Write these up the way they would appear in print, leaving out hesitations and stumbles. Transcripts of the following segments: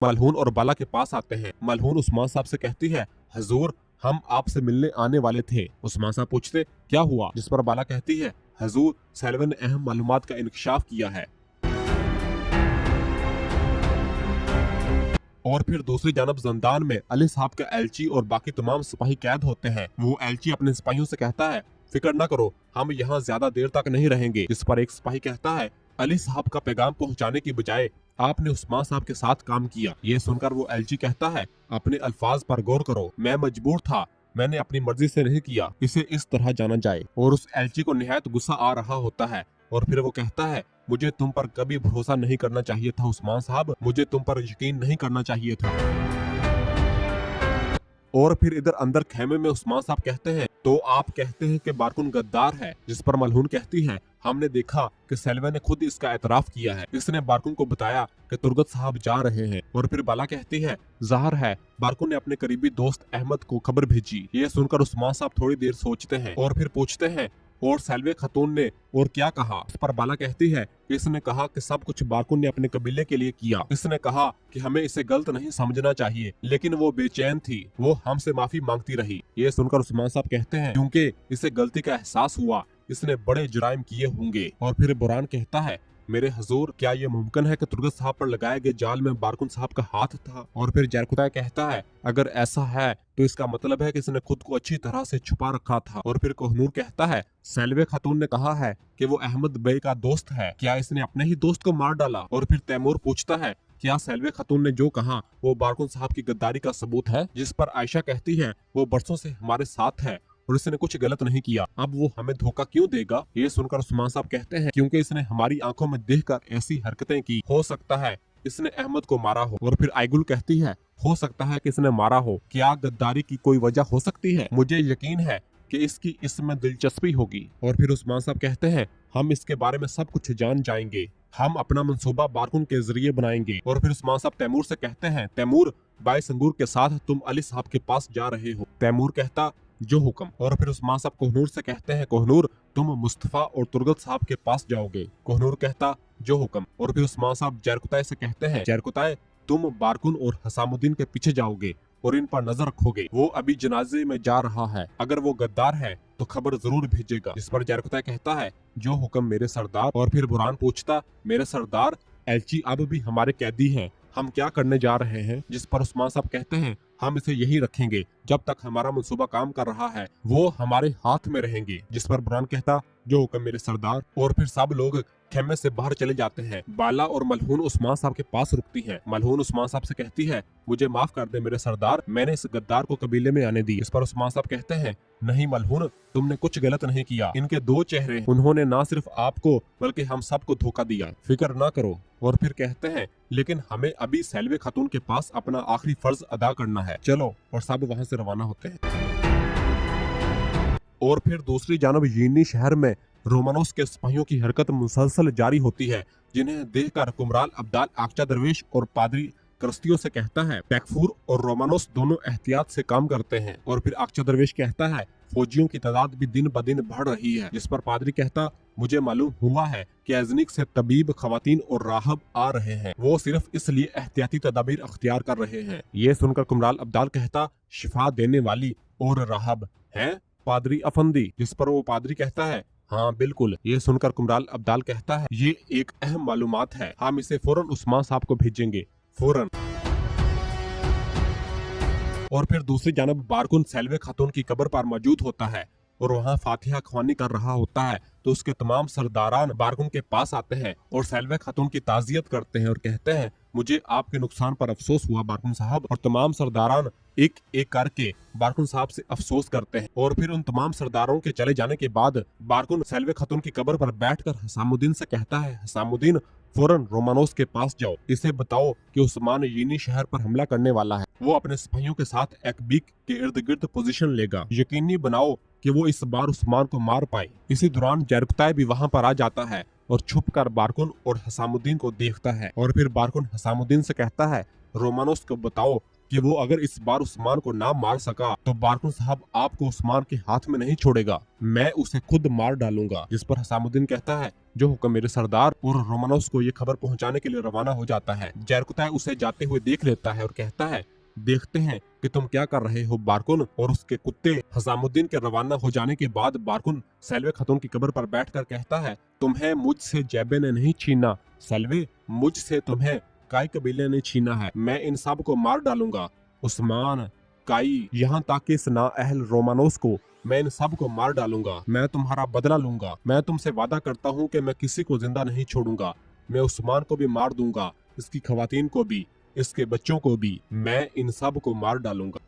मलहून और बाला के पास आते हैं। मलहून उस्मान साहब से कहती है, हजूर हम आपसे मिलने आने वाले थे। उस्मान साहब पूछते क्या हुआ, जिस पर बाला कहती है, हजूर सैलवे ने अहम मालूमात का इंकशाफ किया है। और फिर दूसरी जानब जंदान में अली साहब का एलची और बाकी तमाम सिपाही कैद होते हैं। वो एलची अपने सिपाहियों से कहता है, फिक्र न करो, हम यहाँ ज्यादा देर तक नहीं रहेंगे। जिस पर एक सिपाही कहता है, अली साहब का पैगाम पहुँचाने की बजाय आपने उस्मान साहब के साथ काम किया। ये सुनकर वो एलची कहता है, अपने अल्फाज पर गौर करो, मैं मजबूर था, मैंने अपनी मर्जी से नहीं किया, इसे इस तरह जाना जाए। और उस एलची को निहायत गुस्सा आ रहा होता है और फिर वो कहता है, मुझे तुम पर कभी भरोसा नहीं करना चाहिए था उस्मान साहब, मुझे तुम पर यकीन नहीं करना चाहिए था। और फिर इधर अंदर खेमे में उस्मान साहब कहते हैं, तो आप कहते हैं कि बारकुन गद्दार है। जिस पर मलहून कहती है, हमने देखा कि सैलवे ने खुद इसका एतराफ किया है, इसने बारकुन को बताया कि तुर्गत साहब जा रहे हैं। और फिर बाला कहती है, जाहिर है बारकुन ने अपने करीबी दोस्त अहमद को खबर भेजी। ये सुनकर उस्मान साहब थोड़ी देर सोचते हैं और फिर पूछते हैं, और सैलवे खातून ने और क्या कहा। इस पर बाला कहती है, इसने कहा कि सब कुछ बारकुन ने अपने कबीले के लिए किया। इसने कहा कि हमें इसे गलत नहीं समझना चाहिए, लेकिन वो बेचैन थी, वो हमसे माफी मांगती रही। ये सुनकर उस्मान साहब कहते हैं, क्योंकि इसे गलती का एहसास हुआ, इसने बड़े जुराइम किए होंगे। और फिर बुरान कहता है, मेरे हजूर क्या ये मुमकिन है कि तुर्गत साहब पर लगाए गए जाल में बारकुन साहब का हाथ था। और फिर जरकुताय कहता है, अगर ऐसा है तो इसका मतलब है कि इसने खुद को अच्छी तरह से छुपा रखा था। और फिर कोहनूर कहता है, सैलवे खातून ने कहा है कि वो अहमद बे का दोस्त है, क्या इसने अपने ही दोस्त को मार डाला। और फिर तैमूर पूछता है, क्या सैलवे खातून ने जो कहा वो बारकुन साहब की गद्दारी का सबूत है। जिस पर आयशा कहती है, वो बरसों से हमारे साथ है और इसने कुछ गलत नहीं किया, अब वो हमें धोखा क्यों देगा। ये सुनकर उस्मान साहब कहते हैं, क्योंकि इसने हमारी आंखों में देखकर ऐसी हरकतें की, हो सकता है इसने अहमद को मारा हो। और फिर आइगुल कहती है, हो सकता है कि इसने मारा हो, क्या गद्दारी की कोई वजह हो सकती है, मुझे यकीन है कि इसकी इसमें दिलचस्पी होगी। और फिर उस्मान साहब कहते हैं, हम इसके बारे में सब कुछ जान जाएंगे, हम अपना मंसूबा बारकुन के जरिए बनाएंगे। और फिर उस्मान साहब तैमूर से कहते हैं, तैमूर बाय संगूर के साथ तुम अली साहब के पास जा रहे हो। तैमूर कहता, जो हुक्म। और फिर उस्मान साहब कोहनूर से कहते हैं, कोहनूर तुम मुस्तफा और तुर्गत साहब के पास जाओगे। कोहनूर कहता, जो हुक्म। और फिर उस्मान साहब जरकुताय से कहते हैं, जरकुताय तुम बारकुन और हसामुद्दीन के पीछे जाओगे और इन पर नजर रखोगे, वो अभी जनाजे में जा रहा है, अगर वो गद्दार है तो खबर जरूर भेजेगा। इस पर जरकुताय कहता है, जो हुक्म मेरे सरदार। और फिर बुरहान पूछता, मेरे सरदार एलची अब भी हमारे कैदी हैं, हम क्या करने जा रहे हैं। जिस पर उस्मान साहब कहते हैं, हम इसे यही रखेंगे जब तक हमारा मंसूबा काम कर रहा है, वो हमारे हाथ में रहेंगे। जिस पर बुरहान कहता, जो हुक्म मेरे सरदार। और फिर सब लोग खेमे से बाहर चले जाते हैं। बाला और मलहून उस्मान साहब के पास रुकती हैं। मलहून उस्मान साहब से कहती है, मुझे माफ कर दे मेरे सरदार, मैंने इस गद्दार को कबीले में आने दी। इस पर उस्मान साहब कहते हैं, नहीं मलहून, तुमने कुछ गलत नहीं किया, इनके दो चेहरे, उन्होंने ना सिर्फ आपको बल्कि हम सबको धोखा दिया, फिक्र ना करो। और फिर कहते हैं, लेकिन हमें अभी सैलवे खातून के पास अपना आखिरी फर्ज अदा करना है, चलो। और सब वहाँ से रवाना होते हैं। और फिर दूसरी जानब यीनी शहर में रोमानोस के सिपाहियों की हरकत मुसलसल जारी होती है, जिन्हें देखकर कुमराल अब्दाल आकचा दरवेश और पादरी करस्तियों से कहता है, पैकफूर और रोमानोस दोनों एहतियात से काम करते हैं। और फिर आकचा दरवेश कहता है, फौजियों की तादाद भी दिन ब दिन बढ़ रही है। जिस पर पादरी कहता, मुझे मालूम हुआ है कि अजनिक से तबीब, खवातीन और राहब आ रहे हैं, वो सिर्फ इसलिए एहतियाती तदाबीर अख्तियार कर रहे हैं। ये सुनकर कुमराल अब्दाल कहता, शिफा देने वाली और राहब हैं पादरी अफंदी। जिस पर वो पादरी कहता है, हाँ बिल्कुल। ये सुनकर कुमराल अब्दाल कहता है, ये एक अहम मालूमात है, हम इसे फौरन उस्मान साहब को भेजेंगे, फौरन। और फिर दूसरी जानब बारकुन सैलवे खातून की कब्र पर मौजूद होता है और वहाँ फातिहा ख्वानी कर रहा होता है, तो उसके तमाम सरदारान बारकुन के पास आते हैं और सैलवे खातून की ताजियत करते हैं और कहते हैं, मुझे आपके नुकसान पर अफसोस हुआ बारकुन साहब। और तमाम सरदारान एक एक करके बारकुन साहब से अफसोस करते हैं। और फिर उन तमाम सरदारों के चले जाने के बाद बारकुन सैलवे खातून की कब्र पर बैठकर हसामुद्दीन से कहता है, हसामुद्दीन फौरन रोमानोस के पास जाओ, इसे बताओ कि उस्मान यीनी शहर पर हमला करने वाला है, वो अपने सिपाहियों के साथ एकबीक के इर्द गिर्द पोजीशन लेगा, यकीनी बनाओ कि वो इस बार उस्मान को मार पाए। इसी दौरान जरकुताय भी वहाँ पर आ जाता है और छुपकर बारकुन और हसामुद्दीन को देखता है। और फिर बारकुन हसामुद्दीन से कहता है, रोमानोस को बताओ कि वो अगर इस बार उस्मान को ना मार सका तो बारकुन साहब आपको उस्मान के हाथ में नहीं छोड़ेगा, मैं उसे खुद मार डालूंगा। जिस पर हसामुद्दीन कहता है जो हुक्म मेरे सरदार, और रोमानोस को ये खबर पहुंचाने के लिए रवाना हो जाता है। जरकुताय उसे जाते हुए देख लेता है और कहता है देखते हैं कि तुम क्या कर रहे हो बारकुन और उसके कुत्ते। हसामुद्दीन के रवाना हो जाने के बाद बारकुन सेल्वे खातून की कब्र पर बैठकर कहता है तुम्हें मुझसे जैबे ने नहीं छीना सेल्वे, मुझसे तुम्हें काई कबीले ने छीना है, मैं इन सब को मार डालूंगा। उस्मान, काई, यहाँ तक कि इस नाअहल रोमानोस को मैं इन सब को मार डालूंगा। मैं तुम्हारा बदला लूंगा। मैं तुमसे वादा करता हूँ कि मैं किसी को जिंदा नहीं छोड़ूंगा। मैं उस्मान को भी मार दूंगा, इसकी खवातीन को भी, इसके बच्चों को भी, मैं इन सब को मार डालूंगा।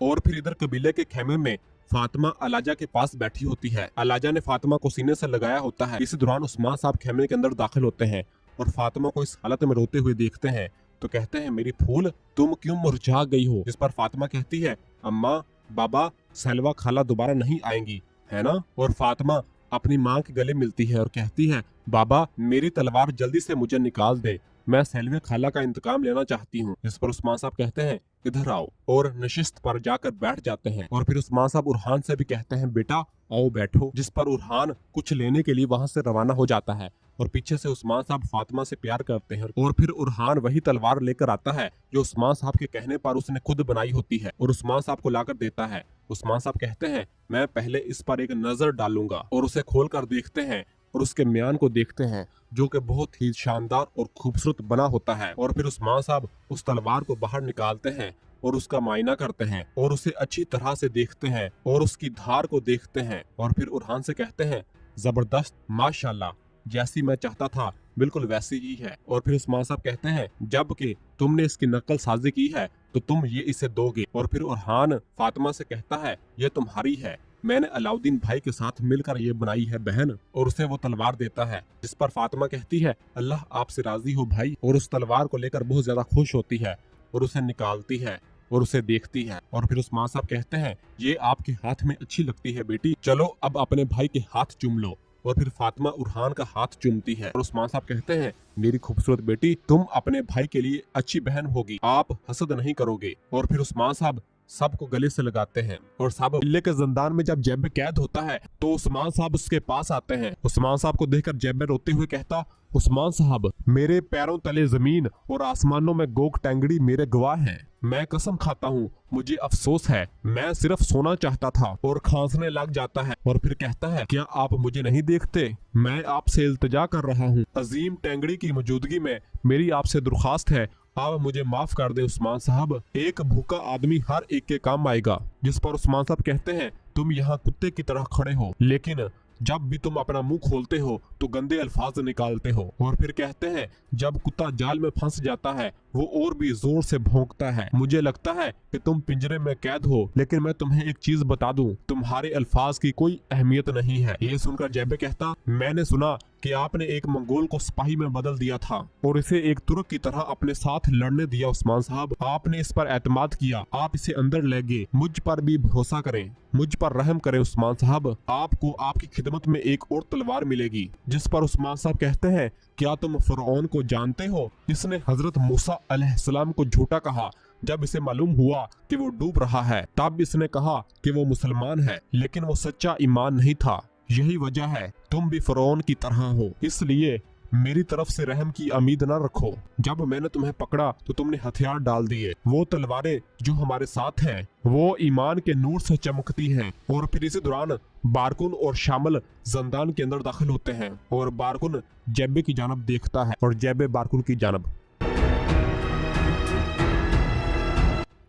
और फिर इधर कबीले के खेमे में फातिमा अलाजा के पास बैठी होती है। अलाजा ने फातिमा को सीने से लगाया होता है। इसी दौरान उस्मान साहब खेमे के अंदर दाखिल होते हैं और फातिमा को इस हालत में रोते हुए देखते हैं तो कहते हैं मेरी फूल तुम क्यों मुरझा गई हो। जिस पर फातिमा कहती है अम्मा, बाबा, सेल्वा खाला दोबारा नहीं आएंगी, है ना। और फातिमा अपनी माँ के गले मिलती है और कहती है बाबा मेरी तलवार जल्दी से मुझे निकाल दे, मैं सेल्वे खाला का इंतकाम लेना चाहती हूँ। जिस पर उस्मान साहब कहते हैं इधर आओ, और नशिस्त पर जाकर बैठ जाते हैं। और फिर उस्मान साहब उरहान से भी कहते हैं बेटा आओ बैठो। जिस पर उरहान कुछ लेने के लिए वहाँ से रवाना हो जाता है और पीछे से उस्मान साहब फातिमा से प्यार करते हैं। और फिर उरहान वही तलवार लेकर आता है जो उस्मान साहब के कहने पर उसने खुद बनाई होती है और उस्मान साहब को लाकर देता है। उस्मान साहब कहते हैं मैं पहले इस पर एक नजर डालूंगा, और उसे खोल कर देखते हैं और उसके म्यान को देखते हैं जो कि बहुत ही शानदार और खूबसूरत बना होता है। और फिर उस्मान साहब उस तलवार को बाहर निकालते हैं और उसका मायना करते हैं और उसे अच्छी तरह से देखते हैं और उसकी धार को देखते हैं। और फिर उरहान से कहते हैं जबरदस्त, माशाल्लाह, जैसी मैं चाहता था बिल्कुल वैसी ही है। और फिर उस्मान साहब कहते हैं जब कि तुमने इसकी नकल साजी की है तो तुम ये इसे दोगे। और फिर उरहान फातिमा से कहता है ये तुम्हारी है, मैंने अलाउद्दीन भाई के साथ मिलकर ये बनाई है बहन, और उसे वो तलवार देता है। जिस पर फातिमा कहती है अल्लाह आपसे राजी हो भाई, और उस तलवार को लेकर बहुत ज्यादा खुश होती है और उसे निकालती है और उसे देखती है। और फिर उस्मान साहब कहते हैं ये आपके हाथ में अच्छी लगती है बेटी, चलो अब अपने भाई के हाथ चूम लो। और फिर फातिमा उरहान का हाथ चूमती है और उस्मान साहब कहते हैं मेरी खूबसूरत बेटी तुम अपने भाई के लिए अच्छी बहन होगी, आप हसद नहीं करोगे। और फिर उस्मान साहब सबको गले से लगाते हैं और सब किले के जिंदान में जब जैबे कैद होता है तो उस्मान साहब उसके पास आते हैं। उस्मान साहब को देखकर जैबे रोते हुए कहता उस्मान साहब मेरे पैरों तले जमीन और आसमानों में गोग टेंगड़ी मेरे गवाह हैं, मैं कसम खाता हूँ मुझे अफसोस है, मैं सिर्फ सोना चाहता था। और खांसने लग जाता है और फिर कहता है क्या आप मुझे नहीं देखते, मैं आपसे इल्तिजा कर रहा हूँ, अजीम टेंगड़ी की मौजूदगी में मेरी आपसे दरख्वास्त है, आप मुझे माफ कर दे उस्मान साहब, एक भूखा आदमी हर एक के काम आएगा। जिस पर उस्मान साहब कहते हैं तुम यहाँ कुत्ते की तरह खड़े हो, लेकिन जब भी तुम अपना मुंह खोलते हो तो गंदे अल्फाज निकालते हो। और फिर कहते हैं जब कुत्ता जाल में फंस जाता है वो और भी जोर से भौंकता है, मुझे लगता है कि तुम पिंजरे में कैद हो, लेकिन मैं तुम्हें एक चीज बता दूं, तुम्हारे अल्फाज की कोई अहमियत नहीं है। ये सुनकर जैबे कहता मैंने सुना कि आपने एक मंगोल को सिपाही में बदल दिया था और इसे एक तुर्क की तरह अपने साथ लड़ने दिया उस्मान साहब, आपने इस पर एतमाद किया, आप इसे अंदर ले गए, मुझ पर भी भरोसा करें, मुझ पर रहम करें उस्मान साहब, आपको आपकी खिदमत में एक और तलवार मिलेगी। जिस पर उस्मान साहब कहते हैं क्या तुम फरऔन को जानते हो, इसने हजरत मूसा अलैहिस्सलाम को झूठा कहा, जब इसे मालूम हुआ कि वो डूब रहा है तब इसने कहा कि वो मुसलमान है, लेकिन वो सच्चा ईमान नहीं था, यही वजह है तुम भी फरौन की तरह हो, इसलिए मेरी तरफ से रहम की उम्मीद न रखो। जब मैंने तुम्हें पकड़ा तो तुमने हथियार डाल दिए, वो तलवारें जो हमारे साथ हैं वो ईमान के नूर से चमकती हैं। और फिर इसी दौरान बारकुन और शामिल जिंदान के अंदर दाखिल होते हैं और बारकुन जैबे की जानब देखता है और जैबे बारकुन की जानब।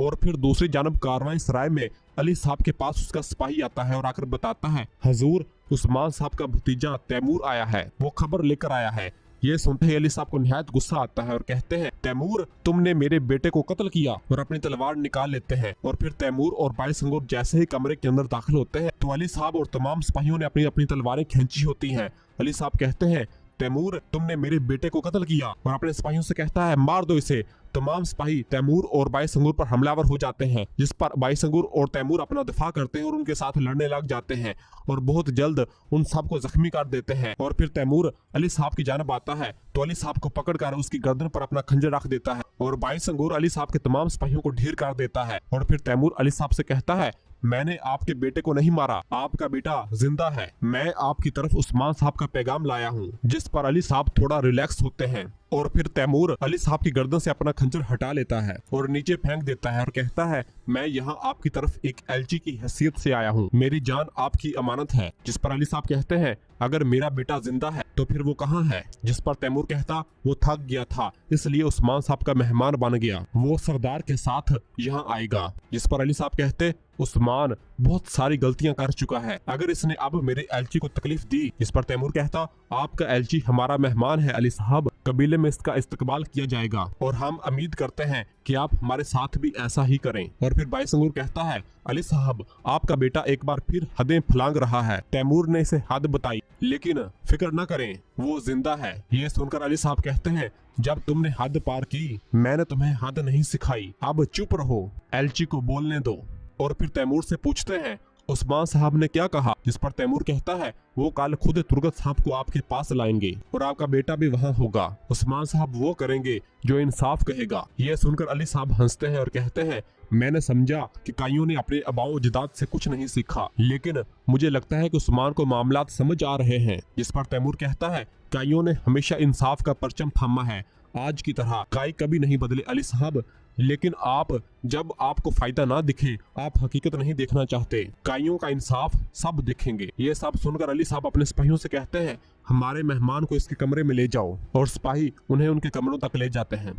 और फिर दूसरी जानब कारवां सराय में अली साहब के पास उसका सिपाही आता है और आकर बताता है हुजूर उस्मान साहब का भतीजा तैमूर आया है, वो खबर लेकर आया है। ये सुनते ही अली साहब को निहायत गुस्सा आता है और कहते हैं तैमूर तुमने मेरे बेटे को कत्ल किया, और अपनी तलवार निकाल लेते हैं। और फिर तैमूर और बाईसंगुर जैसे ही कमरे के अंदर दाखिल होते हैं तो अली साहब और तमाम सिपाहियों ने अपनी अपनी तलवारें खींची होती हैं। अली साहब कहते हैं तैमूर तुमने मेरे बेटे को कत्ल किया, और अपने सिपाहियों से कहता है मार दो इसे। तमाम सिपाही तैमूर और बाईसंगूर पर हमलावर हो जाते हैं, जिस पर बाईसंगूर और तैमूर अपना दिफा करते हैं और उनके साथ लड़ने लग जाते हैं और बहुत जल्द उन सबको जख्मी कर देते हैं। और फिर तैमूर अली साहब की जानब आता है तो अली साहब को पकड़कर उसकी गर्दन पर अपना खंजर रख देता है और बाईसंगूर अली साहब के तमाम सिपाहियों को ढेर कर देता है। और फिर तैमूर अली साहब से कहता है मैंने आपके बेटे को नहीं मारा, आपका बेटा जिंदा है। मैं आपकी तरफ उस्मान साहब का पैगाम लाया हूँ। जिस पर अली साहब थोड़ा रिलैक्स होते हैं और फिर तैमूर अली साहब की गर्दन से अपना खंजर हटा लेता है और नीचे फेंक देता है और कहता है मैं यहाँ आपकी तरफ एक एलची की हैसियत से आया हूँ, मेरी जान आपकी अमानत है। जिस पर अली साहब कहते हैं अगर मेरा बेटा जिंदा है तो फिर वो कहाँ है? जिस पर तैमूर कहता वो थक गया था इसलिए उस्मान साहब का मेहमान बन गया, वो सरदार के साथ यहाँ आएगा। जिस पर अली साहब कहते उस्मान बहुत सारी गलतियां कर चुका है, अगर इसने अब मेरे एलची को तकलीफ दी। इस पर तैमूर कहता आपका एलची हमारा मेहमान है अली साहब, कबीले में इसका इस्तकबाल किया जाएगा और हम उम्मीद करते हैं कि आप हमारे साथ भी ऐसा ही करें। और फिर बाईसंगूर कहता है अली साहब आपका बेटा एक बार फिर हदें फलांग रहा है। तैमूर ने इसे हद बताई लेकिन फिक्र न करें वो जिंदा है। ये सुनकर अली साहब कहते हैं जब तुमने हद पार की मैंने तुम्हें हद नहीं सिखाई, अब चुप रहो, एलची को बोलने दो। और फिर तैमूर से पूछते हैं उस्मान साहब ने क्या कहा? जिस पर तैमूर कहता है वो कल खुद तुर्गत साहब को आपके पास लाएंगे और आपका बेटा भी वहाँ होगा। उस्मान साहब वो करेंगे जो इंसाफ कहेगा। ये सुनकर अली साहब हंसते हैं और कहते हैं मैंने समझा कि काइयों ने अपने आबाओ अजदाद से कुछ नहीं सीखा, लेकिन मुझे लगता है कि उस्मान को मामलात समझ आ रहे हैं। जिस पर तैमूर कहता है काइयों ने हमेशा इंसाफ का परचम थामा है, आज की तरह काई कभी नहीं बदले अली साहब, लेकिन आप जब आपको फायदा ना दिखे आप हकीकत नहीं देखना चाहते, काइयों का इंसाफ सब देखेंगे। ये सब सुनकर अली साहब अपने सिपाहियों से कहते हैं हमारे मेहमान को इसके कमरे में ले जाओ और सिपाही उन्हें उनके कमरों तक ले जाते हैं।